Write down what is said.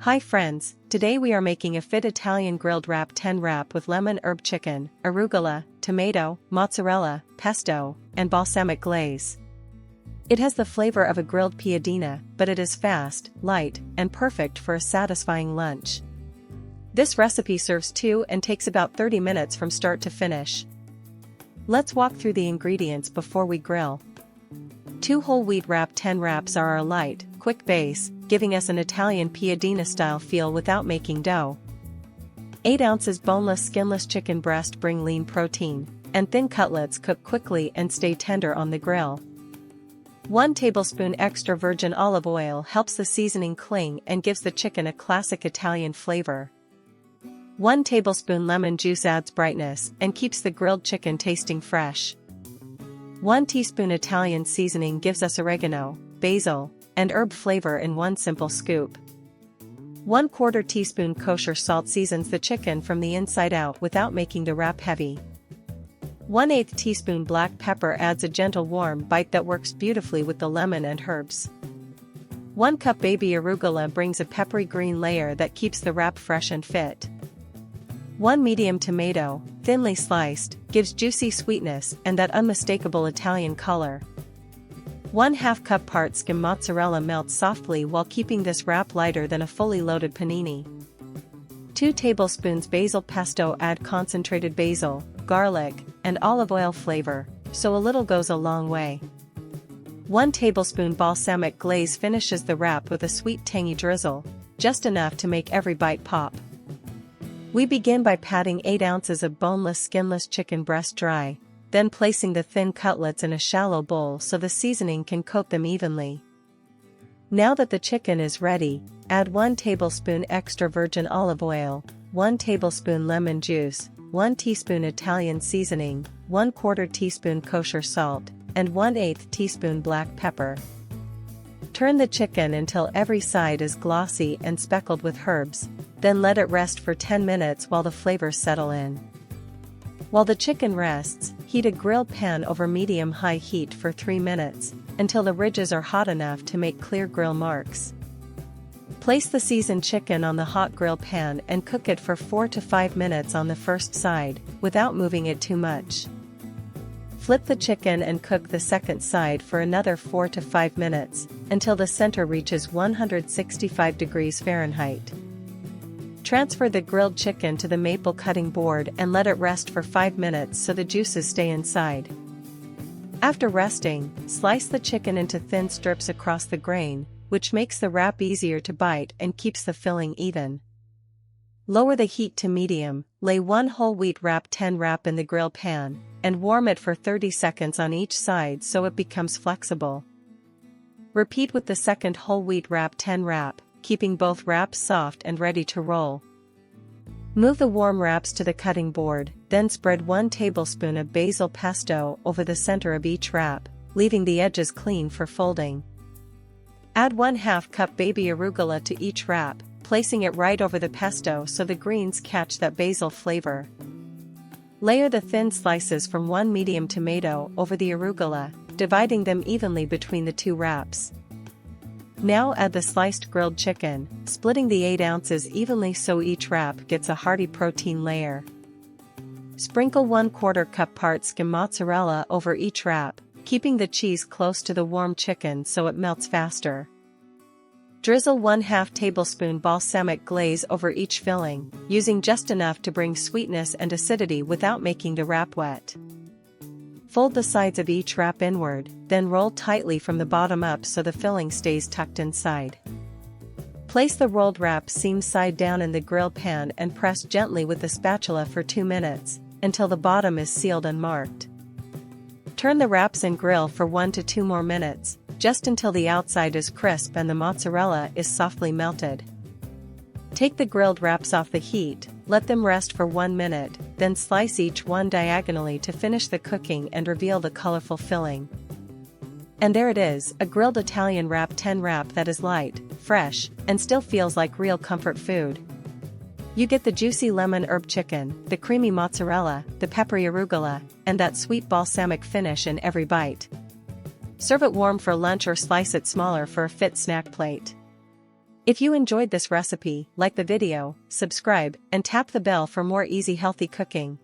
Hi friends, today we are making a fit Italian grilled wrap 10 wrap with lemon herb chicken, arugula, tomato, mozzarella, pesto, and balsamic glaze. It has the flavor of a grilled piadina, but it is fast, light, and perfect for a satisfying lunch. This recipe serves 2 and takes about 30 minutes from start to finish. Let's walk through the ingredients before we grill. 2 whole wheat wrap 10 wraps are our light, quick base, giving us an Italian piadina style feel without making dough. 8 ounces boneless skinless chicken breast bring lean protein, and thin cutlets cook quickly and stay tender on the grill. 1 tablespoon extra virgin olive oil helps the seasoning cling and gives the chicken a classic Italian flavor. 1 tablespoon lemon juice adds brightness and keeps the grilled chicken tasting fresh. 1 teaspoon Italian seasoning gives us oregano, basil, and herb flavor in 1 simple scoop. 1/4 teaspoon kosher salt seasons the chicken from the inside out without making the wrap heavy. 1/8 teaspoon black pepper adds a gentle warm bite that works beautifully with the lemon and herbs. 1 cup baby arugula brings a peppery green layer that keeps the wrap fresh and fit. 1 medium tomato, thinly sliced, gives juicy sweetness and that unmistakable Italian color. 1/2 cup part-skim mozzarella melts softly while keeping this wrap lighter than a fully loaded panini. 2 tablespoons basil pesto add concentrated basil, garlic, and olive oil flavor, so a little goes a long way. 1 tablespoon balsamic glaze finishes the wrap with a sweet tangy drizzle, just enough to make every bite pop. We begin by patting 8 ounces of boneless skinless chicken breast dry, then placing the thin cutlets in a shallow bowl so the seasoning can coat them evenly. Now that the chicken is ready, add 1 tablespoon extra virgin olive oil, 1 tablespoon lemon juice, 1 teaspoon Italian seasoning, 1/4 teaspoon kosher salt, and 1/8 teaspoon black pepper. Turn the chicken until every side is glossy and speckled with herbs, then let it rest for 10 minutes while the flavors settle in. While the chicken rests, heat a grill pan over medium-high heat for 3 minutes, until the ridges are hot enough to make clear grill marks. Place the seasoned chicken on the hot grill pan and cook it for 4 to 5 minutes on the first side, without moving it too much. Flip the chicken and cook the second side for another 4 to 5 minutes, until the center reaches 165 degrees Fahrenheit. Transfer the grilled chicken to the maple cutting board and let it rest for 5 minutes so the juices stay inside. After resting, slice the chicken into thin strips across the grain, which makes the wrap easier to bite and keeps the filling even. Lower the heat to medium, lay 1 whole wheat wrap 10 wrap in the grill pan, and warm it for 30 seconds on each side so it becomes flexible. Repeat with the second whole wheat wrap 10 wrap, keeping both wraps soft and ready to roll. Move the warm wraps to the cutting board, then spread 1 tablespoon of basil pesto over the center of each wrap, leaving the edges clean for folding. Add 1/2 cup baby arugula to each wrap, placing it right over the pesto so the greens catch that basil flavor. Layer the thin slices from 1 medium tomato over the arugula, dividing them evenly between the 2 wraps. Now add the sliced grilled chicken, splitting the 8 ounces evenly so each wrap gets a hearty protein layer. Sprinkle 1/4 cup part-skim mozzarella over each wrap, keeping the cheese close to the warm chicken so it melts faster. Drizzle 1/2 tablespoon balsamic glaze over each filling, using just enough to bring sweetness and acidity without making the wrap wet. Fold the sides of each wrap inward, then roll tightly from the bottom up so the filling stays tucked inside. Place the rolled wrap seam side down in the grill pan and press gently with the spatula for 2 minutes, until the bottom is sealed and marked. Turn the wraps and grill for 1 to 2 more minutes, just until the outside is crisp and the mozzarella is softly melted. Take the grilled wraps off the heat, let them rest for 1 minute, then slice each one diagonally to finish the cooking and reveal the colorful filling. And there it is, a grilled Italian wrap 10 wrap that is light, fresh, and still feels like real comfort food. You get the juicy lemon herb chicken, the creamy mozzarella, the peppery arugula, and that sweet balsamic finish in every bite. Serve it warm for lunch or slice it smaller for a fit snack plate. If you enjoyed this recipe, like the video, subscribe, and tap the bell for more easy healthy cooking.